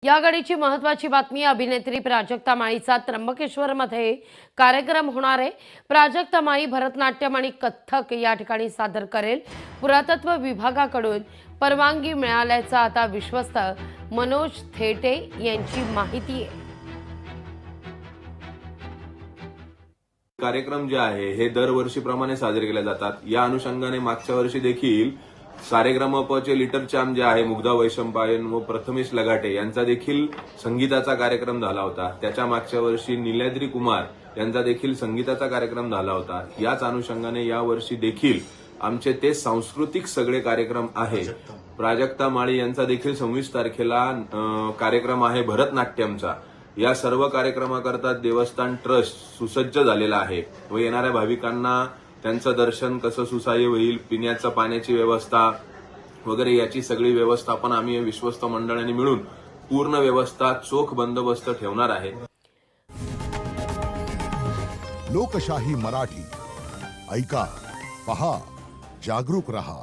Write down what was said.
या घडीची महत्त्वाची बातमी, अभिनेत्री प्राजक्ता माळीचा त्र्यंबकेश्वरमध्ये कार्यक्रम होणार आहे। प्राजक्ता माळी भरतनाट्यम आणि कथ्थक या ठिकाणी सादर करेल। पुरातत्व विभागाकडून परवानगी मिळाल्याचा आता विश्वस्त मनोज थेटे यांची माहिती आहे। कार्यक्रम जे आहे हे दरवर्षीप्रमाणे साजरे केले जातात। या अनुषंगाने मागच्या वर्षी देखील सारेगमपचे लिटर चॅम्प जे आहे मुग्धा वैशंपायन व प्रथमेश लगाटे यांचा देखील संगीताचा कार्यक्रम झाला होता। त्याच्या मागच्या वर्षी नीलाद्री कुमार यांचा देखील संगीताचा कार्यक्रम झाला होता। याच अनुषंगाने या वर्षी देखील आमचे ते सांस्कृतिक सगळे कार्यक्रम आहे। प्राजक्ता माळी यांचा देखील 26 तारखेला कार्यक्रम आहे भरतनाट्यमचा। या सर्व कार्यक्रमाकरता देवस्थान ट्रस्ट सुसज्ज झालेला आहे व येणाऱ्या भाविकांना त्यांचं दर्शन कसं सुसह्य होईल, पिण्याच्या पाण्याची व्यवस्था वगैरे याची सगळी व्यवस्थापन आम्ही विश्वस्त मंडळाने मिळून पूर्ण व्यवस्था चोख बंदोबस्त ठेवणार आहे। लोकशाही मराठी ऐका, पहा, जागरूक रहा।